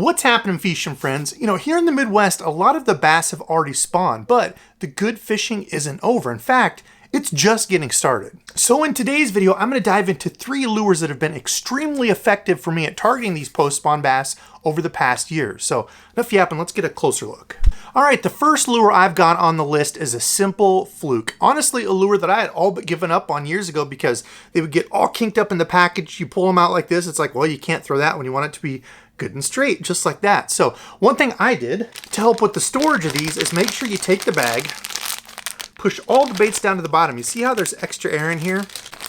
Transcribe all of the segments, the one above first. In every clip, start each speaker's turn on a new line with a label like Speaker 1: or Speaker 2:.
Speaker 1: What's happening, fishing friends? Here in the Midwest, a lot of the bass have already spawned, but the good fishing isn't over. In fact, it's just getting started. So in today's video, I'm going to dive into 3 lures that have been extremely effective for me at targeting these post-spawn bass over the past year. So enough yapping, let's get a closer look. All right, the first lure I've got on the list is a simple fluke. Honestly, a lure that I had all but given up on years ago because they would get all kinked up in the package. You pull them out like this, it's like, well, you can't throw that when you want it to be good and straight, just like that. So one thing I did to help with the storage of these is make sure you take the bag, push all the baits down to the bottom. You see how there's extra air in here?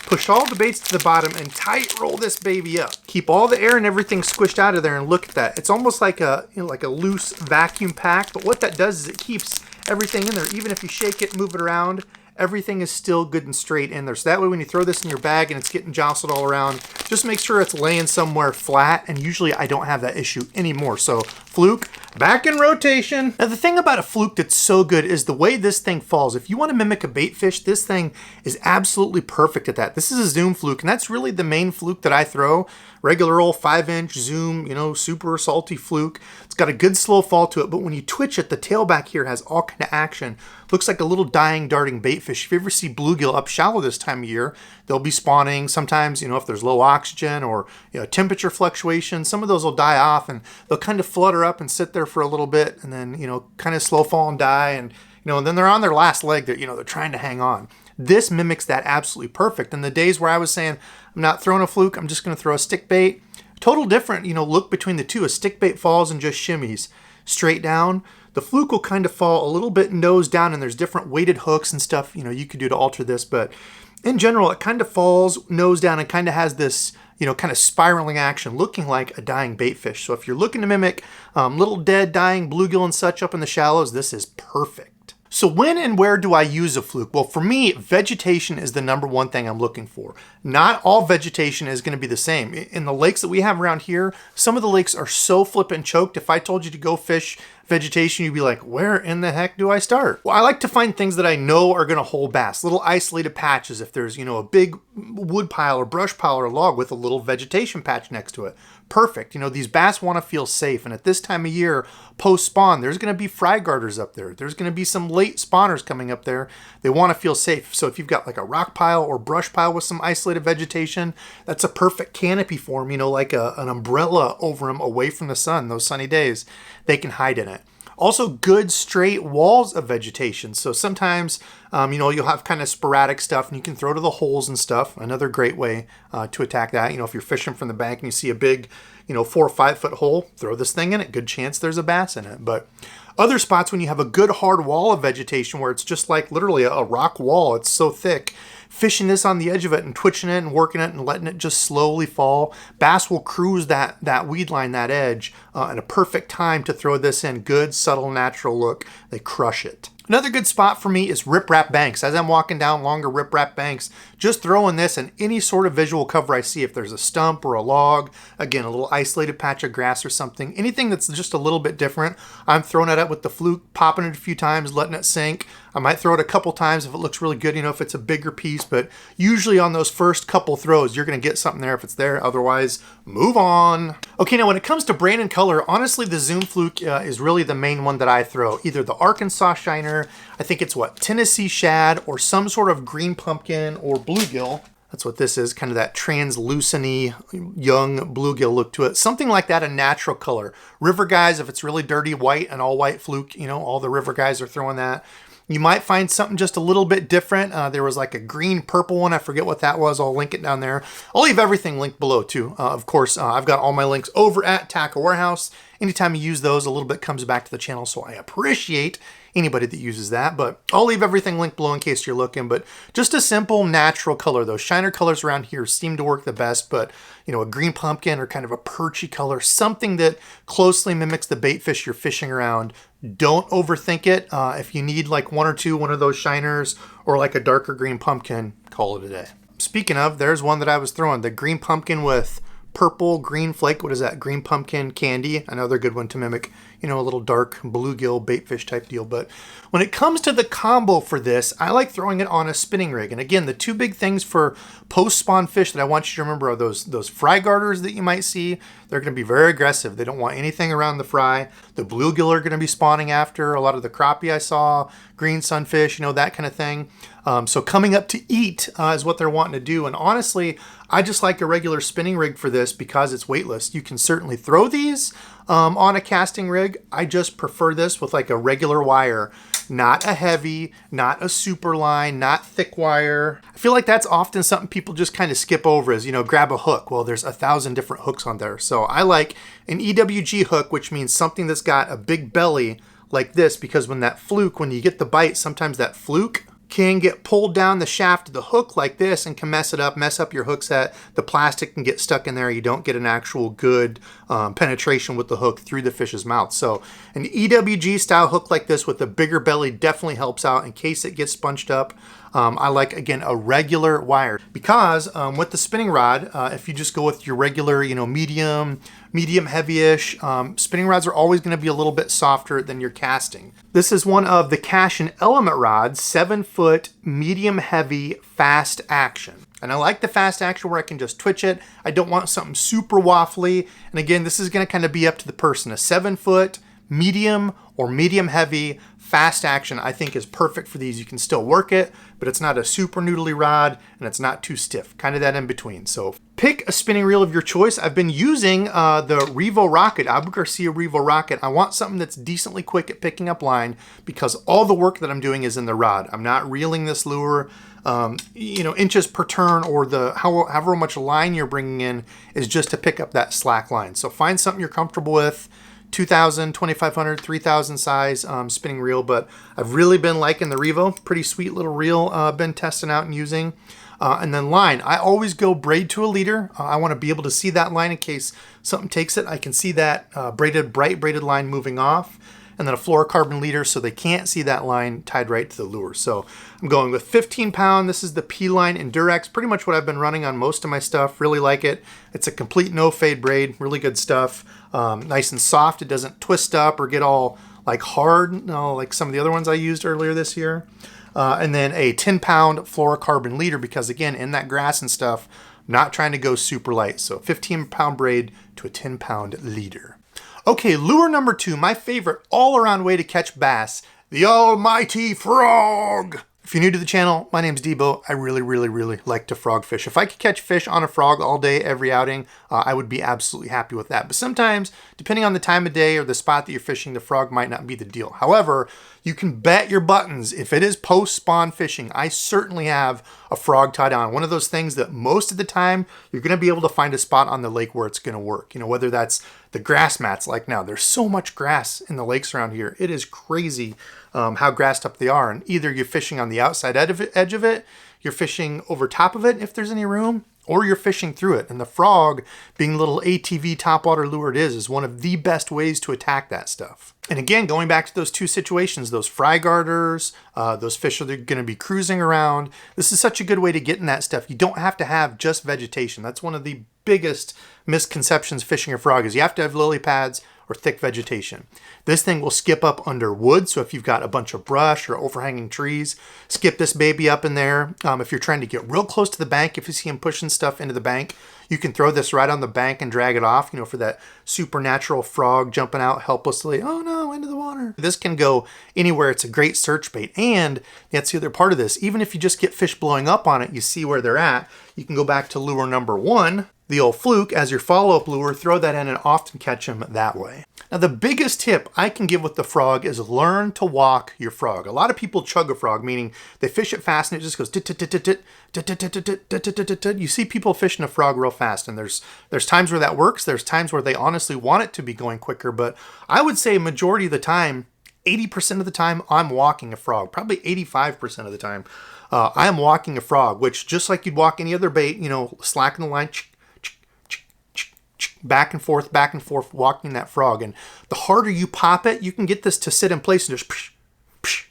Speaker 1: Push all the baits to the bottom and tight roll this baby up. Keep all the air and everything squished out of there, and look at that. It's almost like a like a loose vacuum pack, but what that does is it keeps everything in there. Even if you shake it, move it around, everything is still good and straight in there. So that way when you throw this in your bag and it's getting jostled all around, just make sure it's laying somewhere flat, and usually I don't have that issue anymore. So Fluke, back in rotation. Now the thing about a fluke that's so good is the way this thing falls. If you want to mimic a bait fish, this thing is absolutely perfect at that. This is a zoom fluke, and that's really the main fluke that I throw. Regular old 5-inch zoom, super salty fluke. It's got a good slow fall to it, but when you twitch it, the tail back here has all kind of action. Looks like a little dying, darting bait fish. If you ever see bluegill up shallow this time of year, they'll be spawning. Sometimes, if there's low oxygen or temperature fluctuation, some of those will die off and they'll kind of flutter up and sit there for a little bit and then, kind of slow fall and die. And, and then they're on their last leg. They're trying to hang on. This mimics that absolutely perfect. And the days where I was saying, I'm not throwing a fluke, I'm just going to throw a stick bait. Total different, look between the two. A stick bait falls and just shimmies straight down. The fluke will kind of fall a little bit nose down, and there's different weighted hooks and stuff, you could do to alter this. But in general, it kind of falls nose down and kind of has this, kind of spiraling action, looking like a dying bait fish. So if you're looking to mimic little dead, dying bluegill and such up in the shallows, this is perfect. So when and where do I use a fluke? Well, for me, vegetation is the #1 thing I'm looking for. Not all vegetation is going to be the same. In the lakes that we have around here, some of the lakes are so flippin' choked. If I told you to go fish vegetation, you'd be like, where in the heck do I start? Well, I like to find things that I know are going to hold bass, little isolated patches. If there's, a big wood pile or brush pile or log with a little vegetation patch next to it, perfect. These bass want to feel safe. And at this time of year, post-spawn, there's going to be fry garters up there. There's going to be some late spawners coming up there. They want to feel safe. So if you've got like a rock pile or brush pile with some isolated vegetation, that's a perfect canopy for them, like an umbrella over them away from the sun. Those sunny days, they can hide in it. Also, good straight walls of vegetation. So sometimes, you'll have kind of sporadic stuff and you can throw to the holes and stuff. Another great way to attack that. If you're fishing from the bank and you see a big, 4 or 5 foot hole, throw this thing in it. Good chance there's a bass in it. But other spots when you have a good hard wall of vegetation where it's just like literally a rock wall, it's so thick, fishing this on the edge of it and twitching it and working it and letting it just slowly fall. Bass will cruise that weed line, that edge, and a perfect time to throw this in. Good, subtle, natural look. They crush it. Another good spot for me is riprap banks. As I'm walking down longer riprap banks, just throwing this in any sort of visual cover I see. If there's a stump or a log, again, a little isolated patch of grass or something, anything that's just a little bit different, I'm throwing it up with the fluke, popping it a few times, letting it sink. I might throw it a couple times if it looks really good, if it's a bigger piece, but usually on those first couple throws, you're going to get something there if it's there. Otherwise, move on. Okay, now when it comes to brand and color, honestly, the Zoom Fluke is really the main one that I throw. Either the Arkansas Shiner, I think it's Tennessee Shad, or some sort of green pumpkin or bluegill. That's what this is, kind of that translucent-y young bluegill look to it. Something like that, a natural color. River guys, if it's really dirty, white, an all-white fluke, all the river guys are throwing that. You might find something just a little bit different. There was like a green purple one. I forget what that was. I'll link it down there. I'll leave everything linked below too. Of course, I've got all my links over at Tackle Warehouse. Anytime you use those, a little bit comes back to the channel. So I appreciate anybody that uses that, but I'll leave everything linked below in case you're looking. But just a simple natural color. Those shiner colors around here seem to work the best, but a green pumpkin or kind of a perchy color, something that closely mimics the bait fish you're fishing around. Don't overthink it. If you need like one of those shiners or like a darker green pumpkin, call it a day. Speaking of, there's one that I was throwing, the green pumpkin with purple green flake. What is that? Green pumpkin candy. Another good one to mimic, a little dark bluegill baitfish type deal. But when it comes to the combo for this, I like throwing it on a spinning rig. And again, the two big things for post-spawn fish that I want you to remember are those fry garters that you might see. they're going to be very aggressive. They don't want anything around the fry. The bluegill are going to be spawning after a lot of the crappie I saw, green sunfish, you know, that kind of thing. So coming up to eat is what they're wanting to do. And honestly, I just like a regular spinning rig for this because it's weightless. You can certainly throw these on a casting rig. I just prefer this with like a regular wire, not a heavy, not a super line, not thick wire. I feel like that's often something people just kind of skip over is, you know, grab a hook. Well, there's 1,000 different hooks on there. So I like an EWG hook, which means something that's got a big belly like this, because when you get the bite, sometimes that fluke can get pulled down the shaft of the hook like this and can mess up your hook set. The plastic can get stuck in there. You don't get an actual good penetration with the hook through the fish's mouth. So an EWG style hook like this with a bigger belly definitely helps out in case it gets sponged up. I like, again, a regular wire because with the spinning rod, if you just go with your regular, you know, medium heavy-ish, spinning rods are always going to be a little bit softer than your casting. This is one of the Cash and Element rods, 7-foot, medium heavy, fast action. And I like the fast action where I can just twitch it. I don't want something super waffly. And again, this is going to kind of be up to the person. A 7-foot, medium or medium heavy, fast action, I think is perfect for these. You can still work it, but it's not a super noodly rod and it's not too stiff, kind of that in between. So pick a spinning reel of your choice. I've been using the Revo Rocket, Abu Garcia Revo Rocket. I want something that's decently quick at picking up line because all the work that I'm doing is in the rod. I'm not reeling this lure, you know, inches per turn, or however much line you're bringing in is just to pick up that slack line. So find something you're comfortable with. 2,000, 2,500, 3,000 size spinning reel, but I've really been liking the Revo. Pretty sweet little reel been testing out and using. And then line, I always go braid to a leader. I want to be able to see that line in case something takes it. I can see that bright braided line moving off. And then a fluorocarbon leader so they can't see that line tied right to the lure. So I'm going with 15 pound. This is the P-Line Endurex, pretty much what I've been running on most of my stuff. Really like it. It's a complete no fade braid, really good stuff. Nice and soft. It doesn't twist up or get all like hard, no, like some of the other ones I used earlier this year. And then a 10 pound fluorocarbon leader because again, in that grass and stuff, I'm not trying to go super light. So 15 pound braid to a 10 pound leader. Okay, lure number 2, my favorite all-around way to catch bass, the almighty frog. If you're new to the channel, my name's Debo. I really like to frog fish. If I could catch fish on a frog all day, every outing, I would be absolutely happy with that. But sometimes, depending on the time of day or the spot that you're fishing, the frog might not be the deal. However, you can bet your buttons, if it is post-spawn fishing, I certainly have a frog tied on. One of those things that most of the time, you're gonna be able to find a spot on the lake where it's gonna work. You know, whether that's the grass mats like now. There's so much grass in the lakes around here. It is crazy how grassed up they are. And either you're fishing on the outside edge of it, you're fishing over top of it if there's any room, or you're fishing through it. And the frog, being a little ATV topwater lure it is one of the best ways to attack that stuff. And again, going back to those two situations, those fry garters, those fish are going to be cruising around. This is such a good way to get in that stuff. You don't have to have just vegetation. That's one of the biggest misconceptions fishing a frog is you have to have lily pads or thick vegetation. This thing will skip up under wood. So if you've got a bunch of brush or overhanging trees, skip this baby up in there. If you're trying to get real close to the bank, if you see him pushing stuff into the bank, you can throw this right on the bank and drag it off, you know, for that supernatural frog jumping out helplessly. Oh no, into the water. This can go anywhere. It's a great search bait. And that's the other part of this. Even if you just get fish blowing up on it, you see where they're at. You can go back to lure number 1, the old Fluke, as your follow-up lure, throw that in and often catch them that way. Now, the biggest tip I can give with the frog is learn to walk your frog. A lot of people chug a frog, meaning they fish it fast and it just goes you see people fishing a frog real fast, and there's times where that works. There's times where they honestly want it to be going quicker, but I would say majority of the time, 80% of the time, I'm walking a frog. Probably 85% of the time, I am walking a frog, which just like you'd walk any other bait, you know, slacken the line, back and forth, walking that frog. And the harder you pop it, you can get this to sit in place and just psh, psh,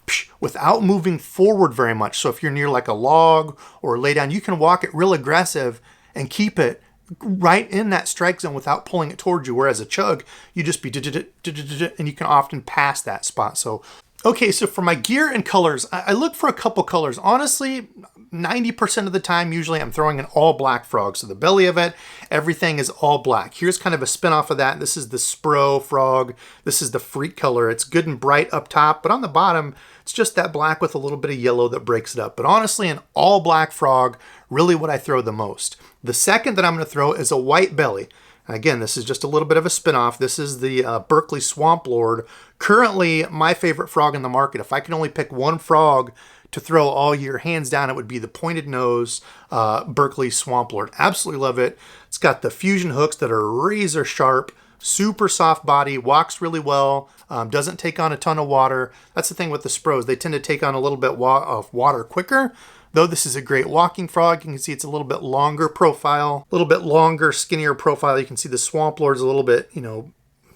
Speaker 1: psh, without moving forward very much. So if you're near like a log or lay down, you can walk it real aggressive and keep it right in that strike zone without pulling it towards you. Whereas a chug, you just be and you can often pass that spot. So, okay, so for my gear and colors, I look for a couple colors. Honestly, 90% of the time, usually I'm throwing an all black frog. So the belly of it, everything is all black. Here's kind of a spin off of that. This is the Spro frog. This is the Freak color. It's good and bright up top, but on the bottom, it's just that black with a little bit of yellow that breaks it up. But honestly, an all black frog, really what I throw the most. The second that I'm going to throw is a white belly. Again, this is just a little bit of a spin-off. This is the Berkeley Swamp Lord. Currently, my favorite frog in the market. If I can only pick one frog to throw all year, hands down, it would be the pointed nose Berkeley Swamp Lord. Absolutely love it. It's got the fusion hooks that are razor sharp, super soft body, walks really well, doesn't take on a ton of water. That's the thing with the Spros. They tend to take on a little bit of water quicker. Though this is a great walking frog, you can see it's a little bit longer profile, a little bit longer, skinnier profile. You can see the Swamp Lord's a little bit, you know,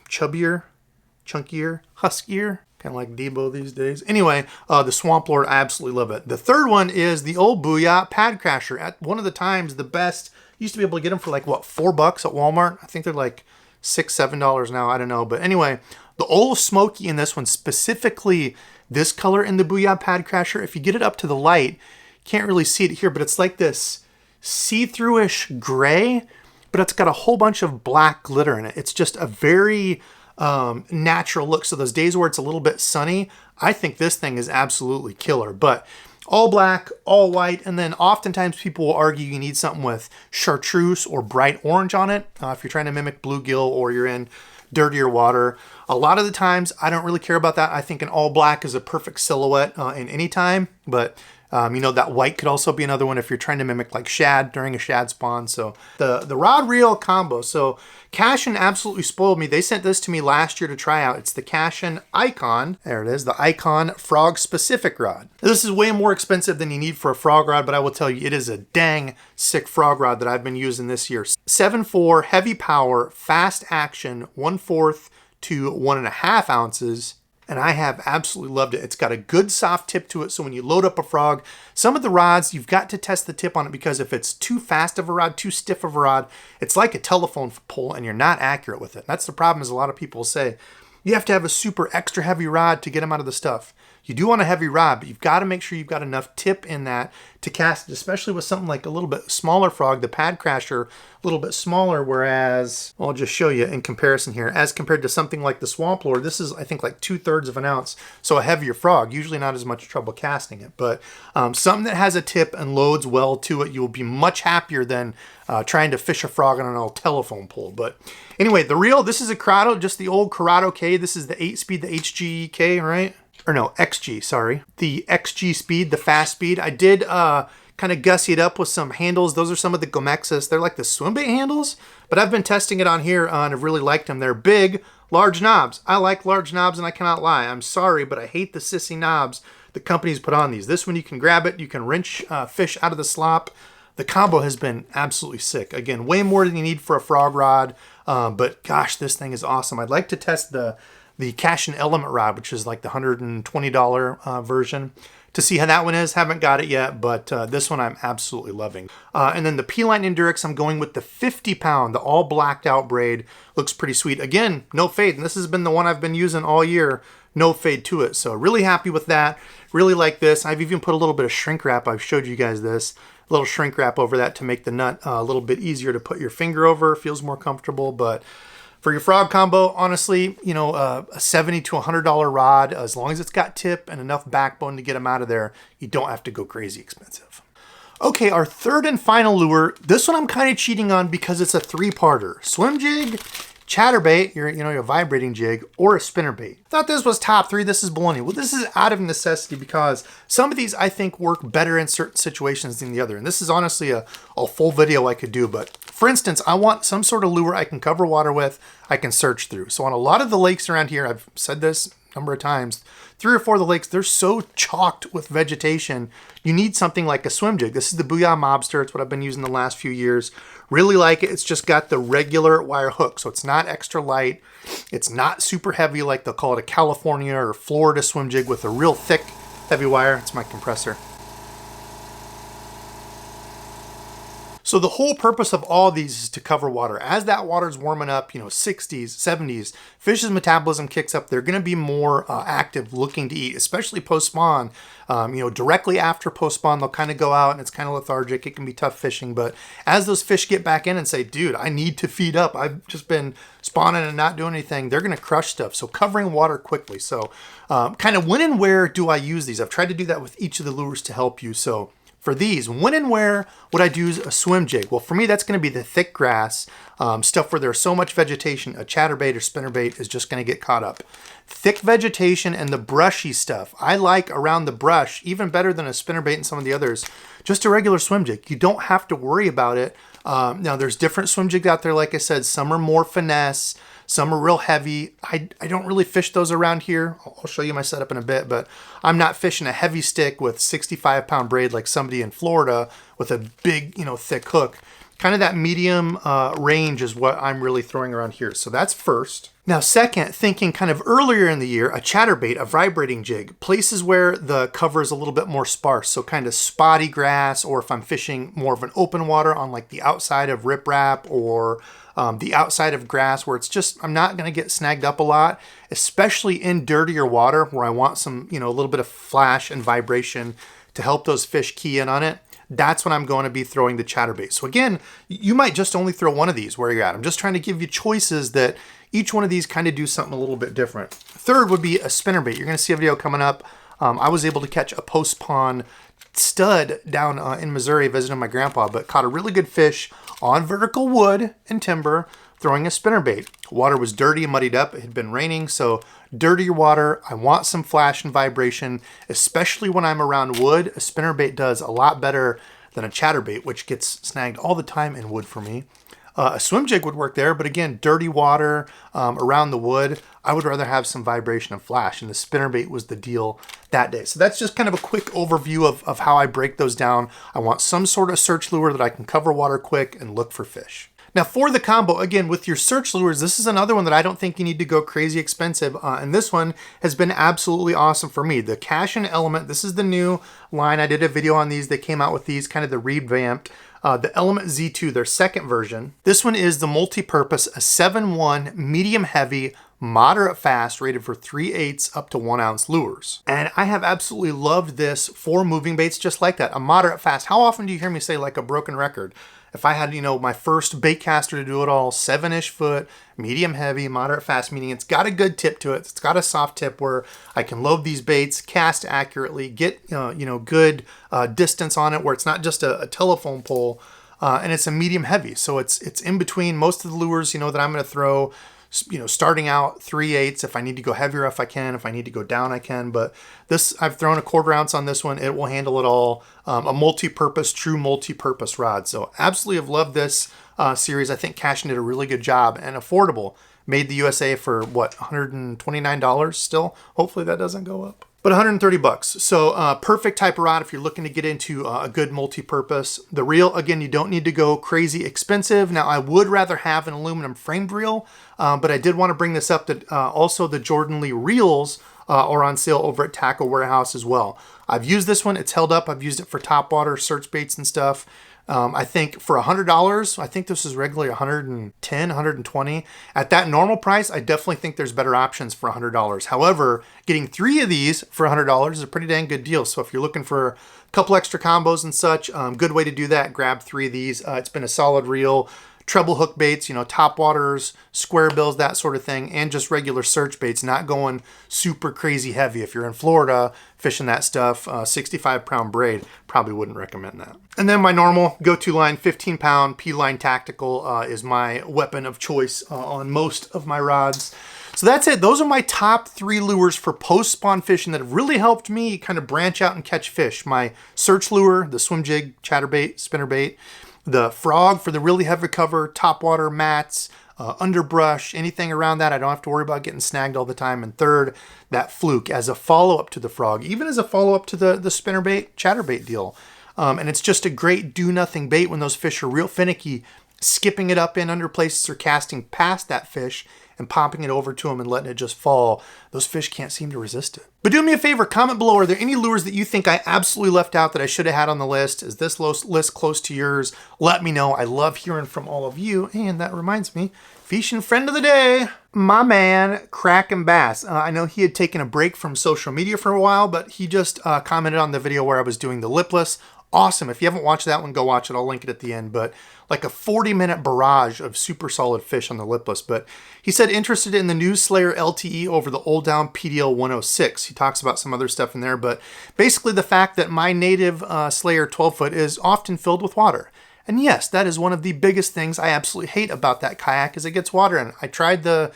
Speaker 1: chubbier, chunkier, huskier, kind of like Debo these days. Anyway, the Swamp Lord, I absolutely love it. The third one is the old Booyah Pad Crasher. At one of the times, the best, used to be able to get them for like, what, $4 at Walmart? I think they're like $6, $7 now, I don't know. But anyway, the old Smoky in this one, specifically this color in the Booyah Pad Crasher, if you get it up to the light, can't really see it here, but it's like this see-through-ish gray, but it's got a whole bunch of black glitter in it. It's just a very natural look. So those days where it's a little bit sunny, I think this thing is absolutely killer. But all black, all white, and then oftentimes people will argue you need something with chartreuse or bright orange on it if you're trying to mimic bluegill or you're in dirtier water. A lot of the times, I don't really care about that. I think an all black is a perfect silhouette in any time, but you know, that white could also be another one if you're trying to mimic like shad during a shad spawn. So the rod reel combo. So Cashin absolutely spoiled me. They sent this to me last year to try out. It's the Cashin Icon. There it is, the Icon Frog Specific Rod. This is way more expensive than you need for a frog rod, but I will tell you, it is a dang sick frog rod that I've been using this year. 7.4 heavy power, fast action, 1/4 to 1.5 ounces. And I have absolutely loved it. It's got a good soft tip to it. So when you load up a frog, some of the rods, you've got to test the tip on it, because if it's too fast of a rod, too stiff of a rod, it's like a telephone pole and you're not accurate with it. That's the problem, is a lot of people say, you have to have a super extra heavy rod to get them out of the stuff. You do want a heavy rod, but you've got to make sure you've got enough tip in that to cast it, especially with something like a little bit smaller frog, the Pad Crasher, a little bit smaller, whereas, I'll just show you in comparison here, as compared to something like the Swamp Lord, this is, I think, like 2/3 of an ounce, so a heavier frog, usually not as much trouble casting it, but something that has a tip and loads well to it, you'll be much happier than trying to fish a frog on an old telephone pole. But anyway, the reel, this is a Corrado, just the old Corrado K. This is the 8-speed, the HGK, right? Or no, XG, sorry. The XG speed, the fast speed. I did kind of gussy it up with some handles. Those are some of the Gomexus. They're like the swim bait handles, but I've been testing it on here and I've really liked them. They're big, large knobs. I like large knobs and I cannot lie. I'm sorry, but I hate the sissy knobs the companies put on these. This one, you can grab it, you can wrench fish out of the slop. The combo has been absolutely sick. Again, way more than you need for a frog rod, but gosh, this thing is awesome. I'd like to test the Cashin Element rod, which is like the $120 version, to see how that one is. Haven't got it yet, but this one I'm absolutely loving. And then the P-Line Endurix, I'm going with the 50-pound, the all blacked out braid. Looks pretty sweet. Again, no fade, and this has been the one I've been using all year. No fade to it, so really happy with that. Really like this. I've even put a little bit of shrink wrap. I've showed you guys this. A little shrink wrap over that to make the nut a little bit easier to put your finger over. Feels more comfortable, but for your frog combo, honestly, you know, a $70 to $100 rod, as long as it's got tip and enough backbone to get them out of there, you don't have to go crazy expensive. Okay, our third and final lure. This one I'm kind of cheating on because it's a 3-parter. Swim jig, chatterbait, your vibrating jig, or a spinnerbait. Thought this was top 3. This is baloney. Well, this is out of necessity because some of these I think work better in certain situations than the other. And this is honestly a full video I could do. But for instance, I want some sort of lure I can cover water with, I can search through. So on a lot of the lakes around here, I've said this a number of times, 3 or 4 of the lakes, they're so chalked with vegetation, you need something like a swim jig. This is the Booyah Mobster. It's what I've been using the last few years. Really like it. It's just got the regular wire hook, so it's not extra light. It's not super heavy like they'll call it a California or Florida swim jig with a real thick, heavy wire. It's my compressor. So the whole purpose of all these is to cover water. As that water's warming up, 60s, 70s, fish's metabolism kicks up. They're going to be more active looking to eat, especially post-spawn. Directly after post-spawn, they'll kind of go out and it's kind of lethargic. It can be tough fishing, but as those fish get back in and say, dude, I need to feed up. I've just been spawning and not doing anything. They're going to crush stuff. So covering water quickly. So kind of when and where do I use these? I've tried to do that with each of the lures to help you. So for these, when and where would I use a swim jig? Well, for me, that's going to be the thick grass, stuff where there's so much vegetation, a chatterbait or spinnerbait is just going to get caught up. Thick vegetation and the brushy stuff. I like around the brush, even better than a spinnerbait and some of the others, just a regular swim jig. You don't have to worry about it. Now, there's different swim jigs out there, like I said. Some are more finesse. Some are real heavy. I don't really fish those around here. I'll show you my setup in a bit, but I'm not fishing a heavy stick with 65-pound braid like somebody in Florida with a big, thick hook. Kind of that medium range is what I'm really throwing around here. So that's first. Now, second, thinking kind of earlier in the year, a chatterbait, a vibrating jig, places where the cover is a little bit more sparse. So kind of spotty grass, or if I'm fishing more of an open water on like the outside of riprap or the outside of grass where it's just, I'm not going to get snagged up a lot, especially in dirtier water where I want some, a little bit of flash and vibration to help those fish key in on it. That's when I'm going to be throwing the chatterbait. So again, you might just only throw one of these where you're at. I'm just trying to give you choices that each one of these kind of do something a little bit different. Third would be a spinnerbait. You're going to see a video coming up. I was able to catch a post-spawn stud down in Missouri visiting my grandpa, but caught a really good fish on vertical wood and timber throwing a spinnerbait. Water was dirty and muddied up. It had been raining, so dirtier water. I want some flash and vibration, especially when I'm around wood. A spinnerbait does a lot better than a chatterbait, which gets snagged all the time in wood for me. A swim jig would work there, but again, dirty water around the wood, I would rather have some vibration and flash, and the spinnerbait was the deal that day. So that's just kind of a quick overview of how I break those down. I want some sort of search lure that I can cover water quick and look for fish. Now for the combo, again, with your search lures, this is another one that I don't think you need to go crazy expensive. And this one has been absolutely awesome for me. The Cash and Element, this is the new line. I did a video on these. They came out with these, kind of the revamped. The Element Z2, their second version. This one is the multi-purpose, a 7-1 medium heavy, moderate fast, rated for 3/8 up to 1 ounce lures. And I have absolutely loved this for moving baits just like that, a moderate fast. How often do you hear me say like a broken record? If I had, my first bait caster to do it all, 7-ish foot, medium heavy, moderate fast, meaning it's got a good tip to it. It's got a soft tip where I can load these baits, cast accurately, get, good distance on it where it's not just a telephone pole, and it's a medium heavy. So it's in between most of the lures, that I'm going to throw, starting out 3/8. If I need to go heavier, if I can. If I need to go down, I can. But this, I've thrown a 1/4 ounce on this one. It will handle it all. A multi-purpose, true multi-purpose rod. So absolutely have loved this series. I think Cash did a really good job and affordable. Made the USA for what, $129 still? Hopefully that doesn't go up. But 130 bucks. So perfect type of rod if you're looking to get into a good multi-purpose. The reel, again, you don't need to go crazy expensive. Now, I would rather have an aluminum framed reel, but I did want to bring this up that also the Jordan Lee reels are on sale over at Tackle Warehouse as well. I've used this one. It's held up. I've used it for topwater, search baits and stuff. I think for $100, I think this is regularly $110, $120. At that normal price, I definitely think there's better options for $100. However, getting 3 of these for $100 is a pretty dang good deal. So if you're looking for a couple extra combos and such, good way to do that, grab 3 of these. It's been a solid reel. Treble hook baits, topwaters, square bills, that sort of thing, and just regular search baits, not going super crazy heavy. If you're in Florida fishing that stuff, 65-pound braid, probably wouldn't recommend that. And then my normal go-to line, 15-pound P-line tactical is my weapon of choice on most of my rods. So that's it. Those are my top 3 lures for post-spawn fishing that have really helped me kind of branch out and catch fish. My search lure, the swim jig, chatterbait, spinnerbait, the frog for the really heavy cover, topwater, mats, underbrush, anything around that. I don't have to worry about getting snagged all the time. And third, that Fluke as a follow-up to the frog, even as a follow-up to the spinnerbait, chatterbait deal. And it's just a great do-nothing bait when those fish are real finicky, skipping it up in under places or casting past that fish and popping it over to them and letting it just fall, those fish can't seem to resist it. But do me a favor, comment below, are there any lures that you think I absolutely left out that I should have had on the list? Is this list close to yours? Let me know. I love hearing from all of you. And that reminds me, fishing friend of the day, my man, Kraken Bass. I know he had taken a break from social media for a while, but he just commented on the video where I was doing the lipless. Awesome. If you haven't watched that one, go watch it. I'll link it at the end. But like a 40-minute barrage of super solid fish on the lipless. But he said interested in the new Slayer LTE over the old down PDL 106. He talks about some other stuff in there, but basically the fact that my native Slayer 12-foot is often filled with water. And yes, that is one of the biggest things I absolutely hate about that kayak is it gets water in it. I tried the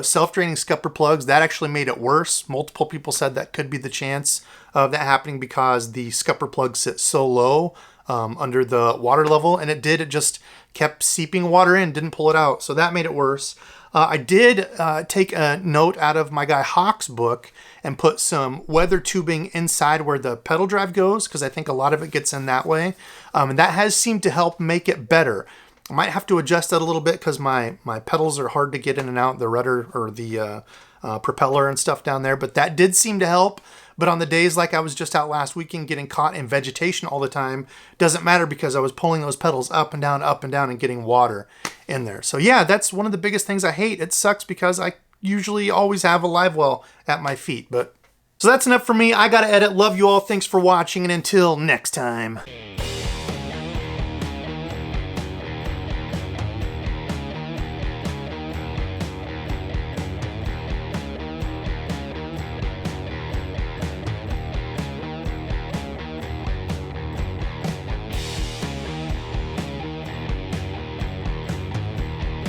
Speaker 1: self-draining scupper plugs. That actually made it worse. Multiple people said that could be the chance of that happening because the scupper plugs sit so low under the water level, and it did. It just kept seeping water in, didn't pull it out. So that made it worse. I did take a note out of my guy Hawk's book and put some weather tubing inside where the pedal drive goes because I think a lot of it gets in that way. And that has seemed to help make it better. I might have to adjust that a little bit because my pedals are hard to get in and out, the rudder or the propeller and stuff down there, but that did seem to help. But on the days like I was just out last weekend getting caught in vegetation all the time, doesn't matter because I was pulling those pedals up and down and getting water in there. So yeah, that's one of the biggest things I hate. It sucks because I usually always have a live well at my feet. But so that's enough for me. I gotta edit. Love you all. Thanks for watching, and until next time.